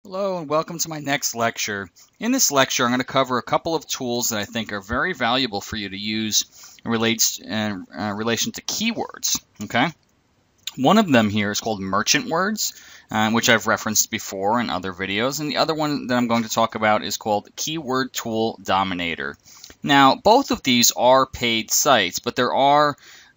Hello and welcome to my next lecture. In this lecture, I'm going to cover a couple of tools that I think are very valuable for you to use in relation to keywords. Okay, one of them here is called Merchant Words, which I've referenced before in other videos, and the other one that I'm going to talk about is called Keyword Tool Dominator. Now, both of these are paid sites, but there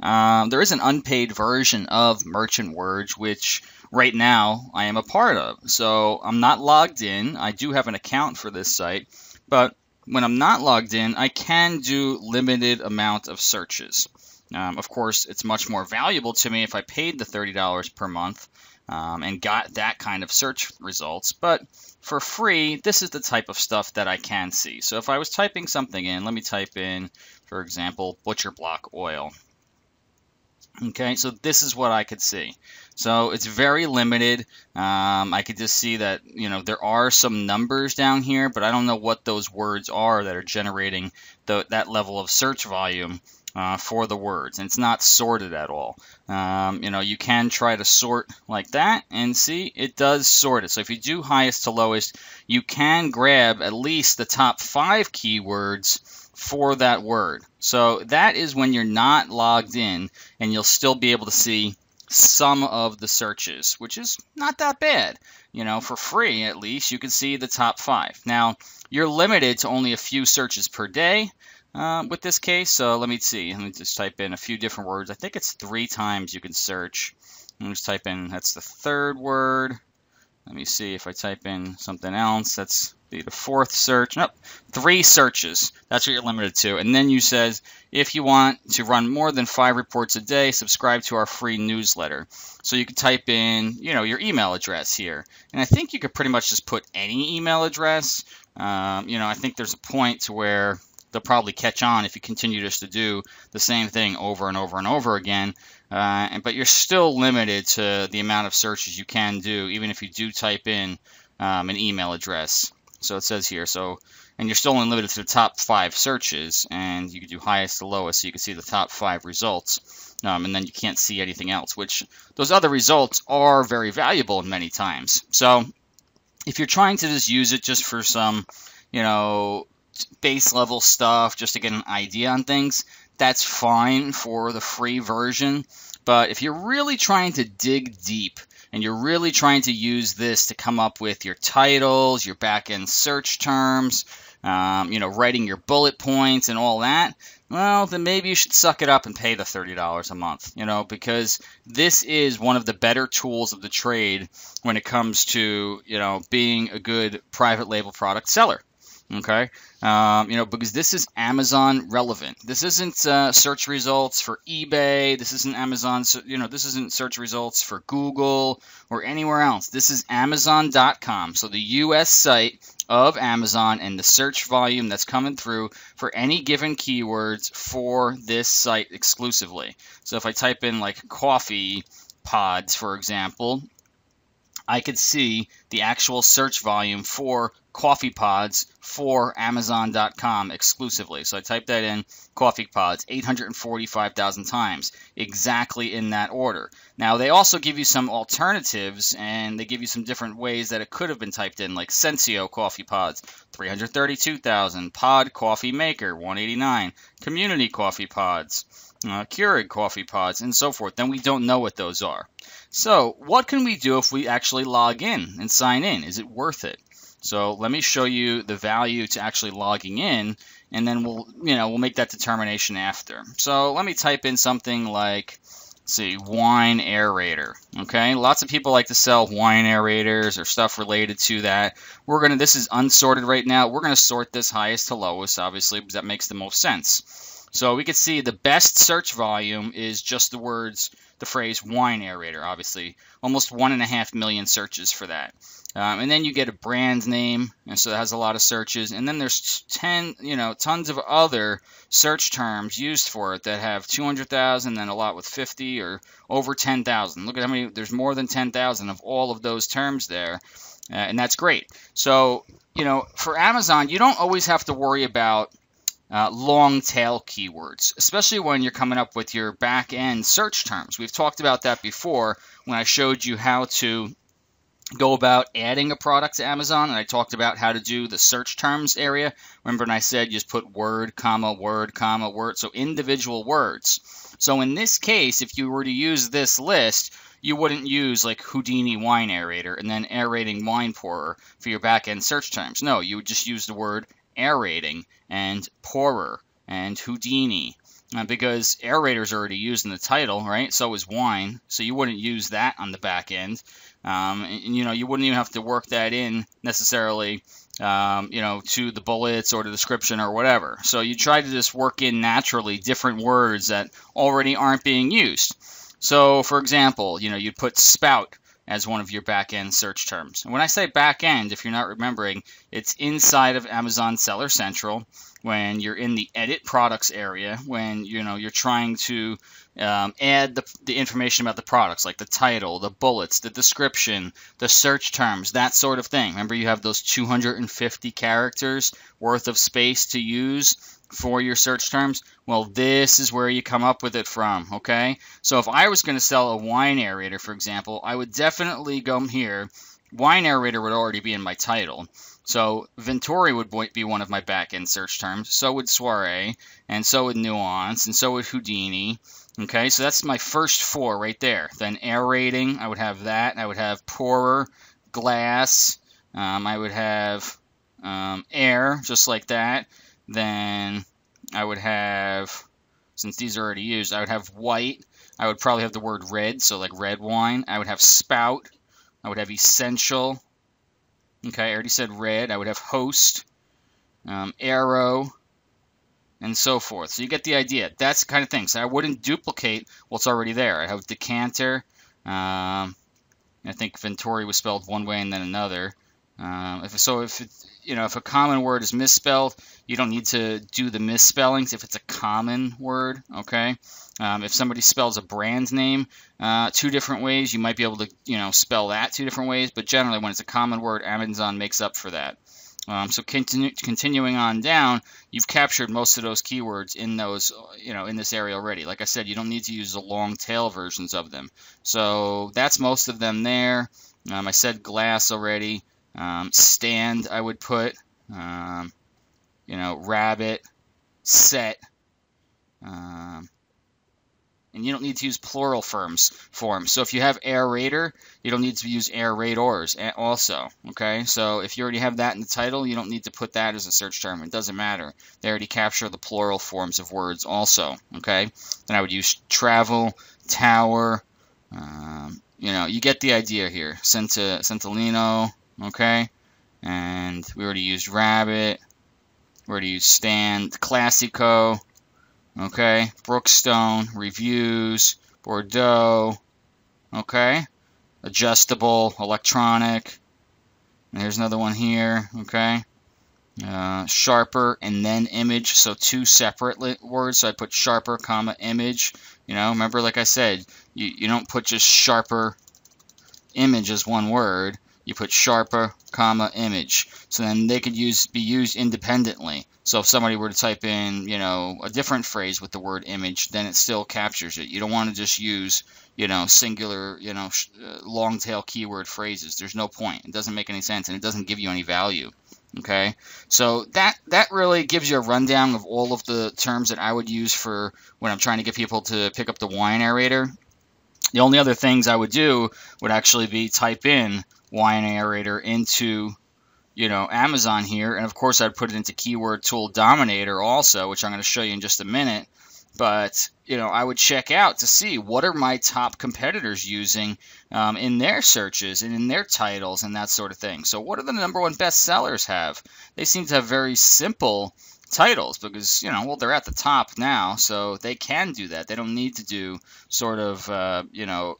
is an unpaid version of Merchant Words, which right now I am a part of. So I'm not logged in. I do have an account for this site, but when I'm not logged in, I can do limited amount of searches. Of course, it's much more valuable to me if I paid the $30 per month and got that kind of search results. But for free, this is the type of stuff that I can see. So if I was typing something in, let me type in, for example, butcher block oil. Okay, so this is what I could see. So it's very limited. I could just see that, there are some numbers down here, but I don't know what those words are that are generating that level of search volume for the words. And it's not sorted at all. You can try to sort like that and see it does sort it. So if you do highest to lowest, you can grab at least the top 5 keywords for that word. So that is when you're not logged in, and you'll still be able to see some of the searches, which is not that bad. For free at least, you can see the top 5. Now, you're limited to only a few searches per day with this case. So let me see. Let me just type in a few different words. I think it's 3 times you can search. Let me just type in, that's the 3rd word. Let me see if I type in something else. That's be the 4th search. Nope, 3 searches. That's what you're limited to. And then you says, if you want to run more than 5 reports a day, subscribe to our free newsletter. So you can type in, your email address here. And I think you could pretty much just put any email address. I think there's a point to where they'll probably catch on if you continue just to do the same thing over and over and over again. But you're still limited to the amount of searches you can do, even if you do type in an email address. So it says here, and you're still only limited to the top 5 searches, and you can do highest to lowest, so you can see the top 5 results, and then you can't see anything else, which those other results are very valuable many times. So if you're trying to just use it just for some, base level stuff, just to get an idea on things, that's fine for the free version. But if you're really trying to dig deep and you're really trying to use this to come up with your titles, your back-end search terms, writing your bullet points and all that, well, then maybe you should suck it up and pay the $30 a month, because this is one of the better tools of the trade when it comes to, being a good private label product seller. Okay, because this is Amazon relevant. This isn't search results for eBay. This isn't Amazon. This isn't search results for Google or anywhere else. This is Amazon.com. So the U.S. site of Amazon and the search volume that's coming through for any given keywords for this site exclusively. So if I type in like coffee pods, for example, I could see the actual search volume for coffee pods for Amazon.com exclusively. So I type that in, coffee pods, 845,000 times, exactly in that order. Now, they also give you some alternatives, and they give you some different ways that it could have been typed in, like Sensio coffee pods, 332,000, Pod Coffee Maker, 189, Community coffee pods, Keurig coffee pods, and so forth. Then we don't know what those are. So what can we do if we actually log in and sign in? Is it worth it? So let me show you the value to actually logging in, and then we'll make that determination after. So let me type in something like, let's see, wine aerator. Okay, lots of people like to sell wine aerators or stuff related to that. This is unsorted right now. We're gonna sort this highest to lowest, obviously, because that makes the most sense. So we can see the best search volume is just the phrase wine aerator, obviously. Almost 1.5 million searches for that. And then you get a brand name, and so that has a lot of searches. And then there's tons of other search terms used for it that have 200,000, then a lot with 50 or over 10,000. Look at how many, there's more than 10,000 of all of those terms there. And that's great. So, for Amazon, you don't always have to worry about long tail keywords, especially when you're coming up with your back end search terms. We've talked about that before when I showed you how to go about adding a product to Amazon, and I talked about how to do the search terms area. Remember when I said just put word, comma, word, comma, word, so individual words. So in this case, if you were to use this list, you wouldn't use like Houdini wine aerator and then aerating wine pourer for your back-end search terms. No, you would just use the word aerating and pourer and Houdini. Because aerator is already used in the title, right? So is wine, so you wouldn't use that on the back end. And you wouldn't even have to work that in necessarily, to the bullets or the description or whatever. So you try to just work in naturally different words that already aren't being used. So, for example, you'd put spout as one of your back-end search terms. And when I say back-end, if you're not remembering, it's inside of Amazon Seller Central when you're in the edit products area, when you're trying to add the information about the products, like the title, the bullets, the description, the search terms, that sort of thing. Remember, you have those 250 characters worth of space to use for your search terms. Well, this is where you come up with it from, okay? So if I was going to sell a wine aerator, for example, I would definitely go here. Wine aerator would already be in my title. So Venturi would be one of my back-end search terms. So would Soiree, and so would Nuance, and so would Houdini. Okay, so that's my first four right there. Then aerating, I would have that. I would have pourer, glass. I would have air, just like that. Then I would have, since these are already used, I would have white. I would probably have the word red, so like red wine. I would have spout. I would have essential. Okay, I already said red. I would have host, arrow, and so forth. So you get the idea. That's the kind of thing. So I wouldn't duplicate what's already there. I have decanter. I think Venturi was spelled one way and then another. If a common word is misspelled, you don't need to do the misspellings if it's a common word, okay? If somebody spells a brand name two different ways, you might be able to, spell that two different ways, but generally when it's a common word, Amazon makes up for that. So continuing on down, you've captured most of those keywords in those, in this area already. Like I said, you don't need to use the long tail versions of them. So that's most of them there. I said glass already. Stand, I would put, rabbit, set, and you don't need to use plural forms. So if you have aerator, you don't need to use aerators also, okay? So if you already have that in the title, you don't need to put that as a search term. It doesn't matter. They already capture the plural forms of words also, okay? Then I would use travel, tower, you get the idea here. Centellino, okay? And we already used rabbit. We already used stand, Classico, okay? Brookstone, reviews, Bordeaux, okay? Adjustable, electronic. And here's another one here, okay? Sharper and then image, so two separate words. So I put sharper, comma, image. Remember, like I said, you don't put just sharper image as one word. You put sharper, comma, image. So then they could be used independently. So if somebody were to type in, a different phrase with the word image, then it still captures it. You don't want to just use, singular, long tail keyword phrases. There's no point. It doesn't make any sense, and it doesn't give you any value. Okay, so that really gives you a rundown of all of the terms that I would use for when I'm trying to get people to pick up the wine aerator. The only other things I would do would actually be type in wine aerator into, Amazon here. And of course, I'd put it into Keyword Tool Dominator also, which I'm going to show you in just a minute. But, I would check out to see what are my top competitors using in their searches and in their titles and that sort of thing. So what do the #1 best sellers have? They seem to have very simple titles because, they're at the top now, so they can do that. They don't need to do sort of,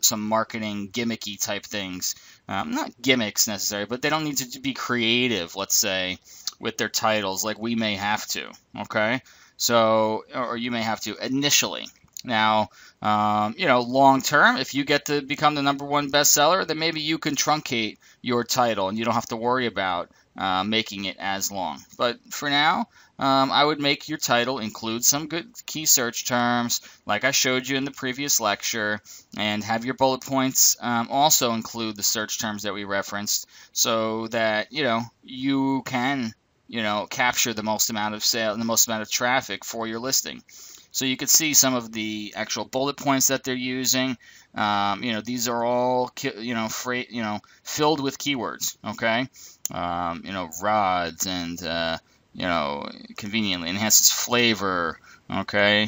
some marketing gimmicky type things. Not gimmicks necessarily, but they don't need to be creative, let's say, with their titles like we may have to, okay? So, or you may have to initially. Now, long term, if you get to become the #1 bestseller, then maybe you can truncate your title and you don't have to worry about making it as long. But for now, I would make your title include some good key search terms, like I showed you in the previous lecture, and have your bullet points also include the search terms that we referenced, so that you can capture the most amount of sale and the most amount of traffic for your listing. So you can see some of the actual bullet points that they're using. These are all filled with keywords. Okay, rods and conveniently enhances flavor. Okay,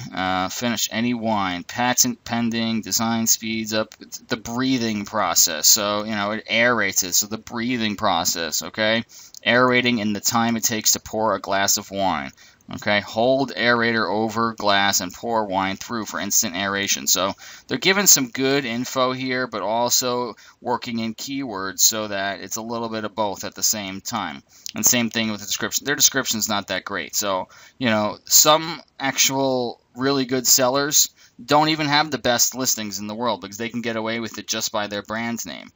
finish any wine, patent pending, design speeds up the breathing process. So it aerates it. So the breathing process. Okay, aerating in the time it takes to pour a glass of wine. Okay, hold aerator over glass and pour wine through for instant aeration. So they're giving some good info here, but also working in keywords so that it's a little bit of both at the same time. And same thing with the description. Their description's not that great. So, some actual really good sellers don't even have the best listings in the world because they can get away with it just by their brand name.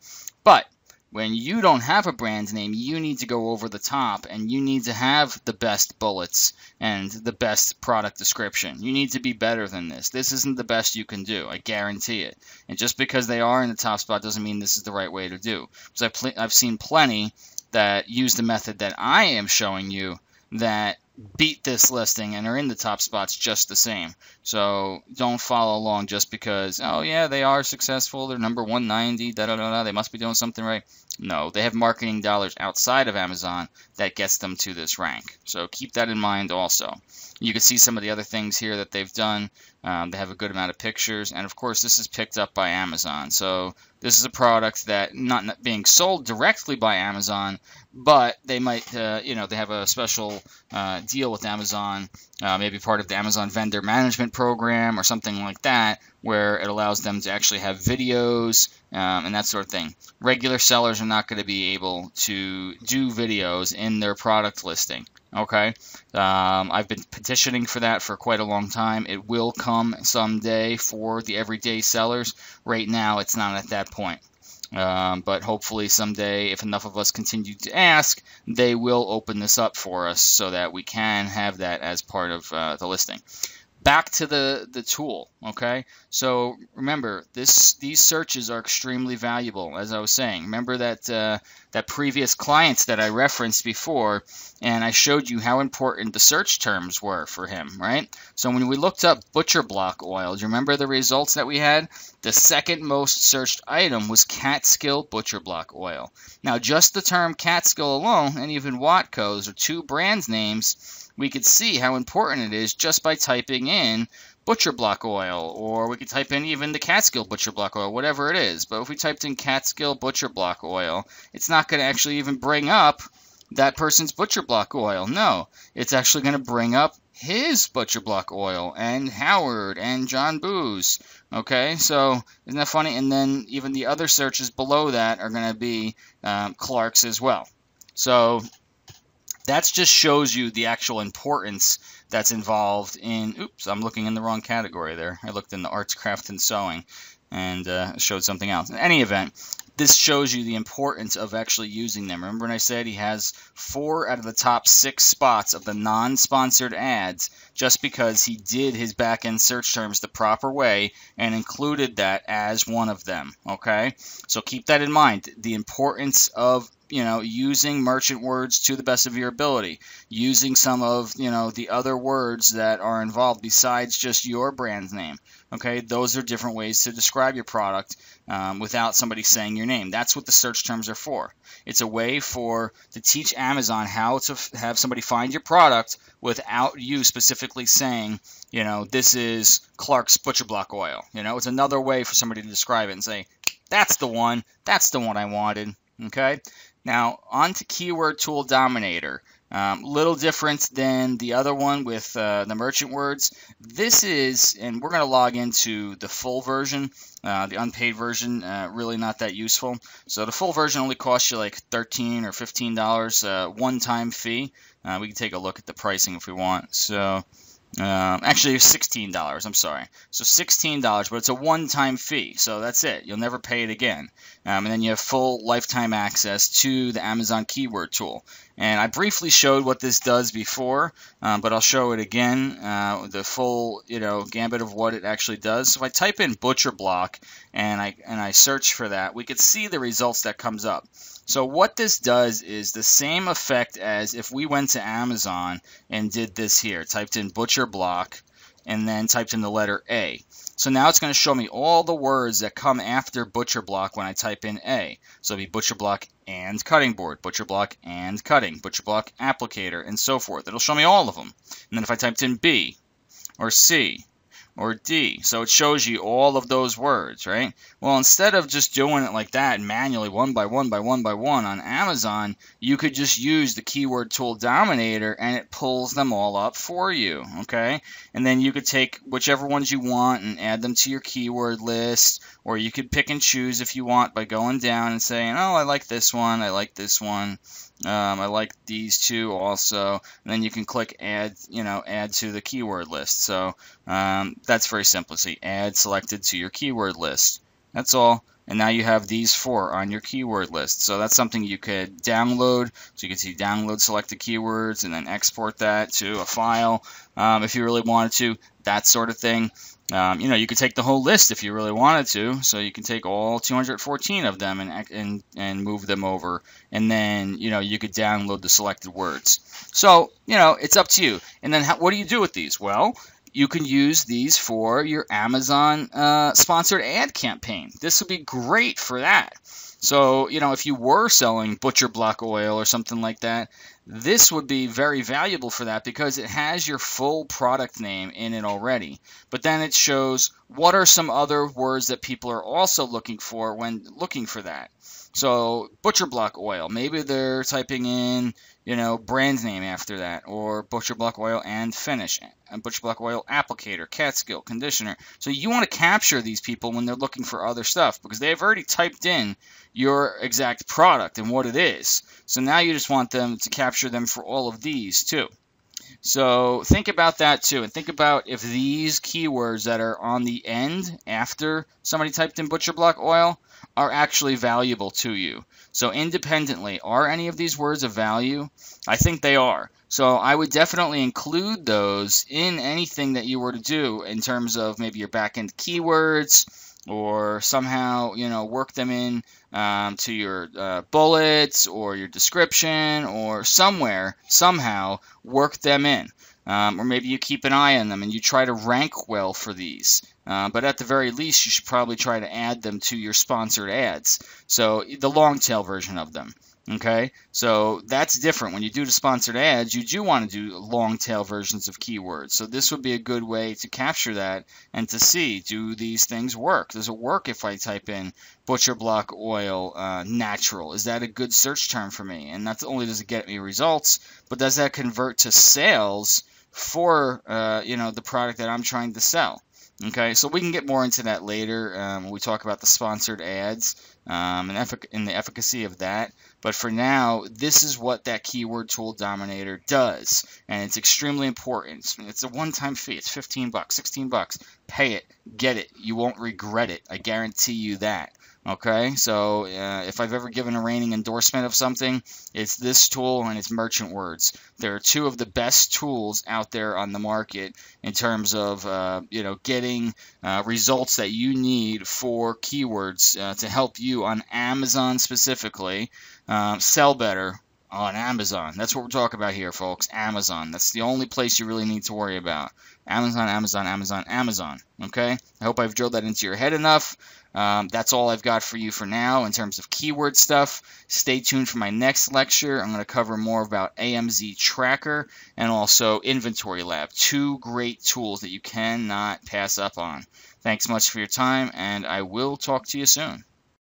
But when you don't have a brand name, you need to go over the top, and you need to have the best bullets and the best product description. You need to be better than this. This isn't the best you can do. I guarantee it. And just because they are in the top spot doesn't mean this is the right way to do. Because I've seen plenty that use the method that I am showing you that beat this listing and are in the top spots just the same. So don't follow along just because, oh yeah, they are successful, they're number 190, they must be doing something right. No, they have marketing dollars outside of Amazon that gets them to this rank. So keep that in mind also. You can see some of the other things here that they've done. They have a good amount of pictures, and of course this is picked up by Amazon. So this is a product that not being sold directly by Amazon, but they might, they have a special deal with Amazon, maybe part of the Amazon Vendor Management Program or something like that, where it allows them to actually have videos and that sort of thing. Regular sellers are not going to be able to do videos in their product listing. Okay, I've been petitioning for that for quite a long time. It will come someday for the everyday sellers. Right now, it's not at that point. But hopefully someday, if enough of us continue to ask, they will open this up for us so that we can have that as part of the listing. Back to the tool, okay? So remember, these searches are extremely valuable, as I was saying. Remember that previous client that I referenced before, and I showed you how important the search terms were for him, right? So when we looked up butcher block oil, do you remember the results that we had? The second most searched item was Catskill butcher block oil. Now, just the term Catskill alone, and even Watco's, are two brand names. We could see how important it is just by typing in butcher block oil, or we could type in even the Catskill butcher block oil, whatever it is. But if we typed in Catskill butcher block oil, it's not going to actually even bring up that person's butcher block oil. No, it's actually going to bring up his butcher block oil and Howard and John Booz. Okay, so isn't that funny? And then even the other searches below that are going to be Clark's as well. So that just shows you the actual importance that's involved in, oops, I'm looking in the wrong category there. I looked in the arts, craft, and sewing and showed something else. In any event, this shows you the importance of actually using them. Remember when I said he has 4 out of the top 6 spots of the non-sponsored ads just because he did his back-end search terms the proper way and included that as one of them, okay? So keep that in mind, the importance of using merchant words to the best of your ability, using some of, the other words that are involved besides just your brand name. Okay, those are different ways to describe your product without somebody saying your name. That's what the search terms are for. It's a way to teach Amazon how to have somebody find your product without you specifically saying, this is Clark's butcher block oil. It's another way for somebody to describe it and say, that's the one I wanted. Okay. Now, on to Keyword Tool Dominator. Little different than the other one with the merchant words. This is, and we're going to log into the full version, the unpaid version, really not that useful. So the full version only costs you like $13 or $15 one-time fee. We can take a look at the pricing if we want. So Actually, $16. I'm sorry. So $16, but it's a one-time fee. So that's it. You'll never pay it again. And then you have full lifetime access to the Amazon keyword tool. And I briefly showed what this does before, but I'll show it again. The full, gambit of what it actually does. So if I type in butcher block and I search for that, we could see the results that comes up. So what this does is the same effect as if we went to Amazon and did this here, typed in butcher block, and then typed in the letter A. So now it's going to show me all the words that come after butcher block when I type in A. So it'll be butcher block and cutting board, butcher block and cutting, butcher block applicator, and so forth. It'll show me all of them. And then if I typed in B or C or D, so it shows you all of those words, right? Well, instead of just doing it like that manually, one by one on Amazon, you could just use the keyword tool Dominator and it pulls them all up for you, okay? And then you could take whichever ones you want and add them to your keyword list, or you could pick and choose if you want by going down and saying, oh, I like this one, I like this one. I like these two also, and then you can click add, add to the keyword list. So that's very simple. So add selected to your keyword list. That's all. And now you have these 4 on your keyword list. So that's something you could download. So you can see download selected keywords and then export that to a file if you really wanted to, that sort of thing. You could take the whole list if you really wanted to. So you can take all 214 of them and move them over. And then, you could download the selected words. So, it's up to you. And then what do you do with these? Well, you can use these for your Amazon sponsored ad campaign. This would be great for that. So, if you were selling butcher block oil or something like that, this would be very valuable for that because it has your full product name in it already. But then it shows what are some other words that people are also looking for when looking for that. So butcher block oil, maybe they're typing in, brand name after that, or butcher block oil and finish, and butcher block oil applicator, Catskill, conditioner. So you want to capture these people when they're looking for other stuff because they've already typed in your exact product and what it is. So now you just want them to capture them for all of these too. So think about that too, and think about if these keywords that are on the end after somebody typed in butcher block oil are actually valuable to you. So independently, are any of these words of value? I think they are. So I would definitely include those in anything that you were to do in terms of maybe your back-end keywords, or somehow, work them in to your bullets or your description, or somewhere, somehow, work them in. Or maybe you keep an eye on them and you try to rank well for these. But at the very least, you should probably try to add them to your sponsored ads. So the long tail version of them. Okay, so that's different. When you do the sponsored ads, you do want to do long tail versions of keywords. So this would be a good way to capture that and to see, do these things work? Does it work if I type in butcher block oil natural? Is that a good search term for me? And not only does it get me results, but does that convert to sales for the product that I'm trying to sell? Okay, so we can get more into that later when we talk about the sponsored ads and the efficacy of that. But for now, this is what that keyword tool Dominator does, and it's extremely important. It's a one-time fee. It's $15, $16. Pay it, get it. You won't regret it. I guarantee you that. Okay, so if I've ever given a reigning endorsement of something, it's this tool and it's Merchant Words. They're 2 of the best tools out there on the market in terms of getting results that you need for keywords to help you on Amazon specifically sell better on Amazon. That's what we're talking about here, folks. Amazon. That's the only place you really need to worry about. Amazon, Amazon, Amazon, Amazon. Okay? I hope I've drilled that into your head enough. That's all I've got for you for now in terms of keyword stuff. Stay tuned for my next lecture. I'm going to cover more about AMZ Tracker and also Inventory Lab. 2 great tools that you cannot pass up on. Thanks much for your time, and I will talk to you soon.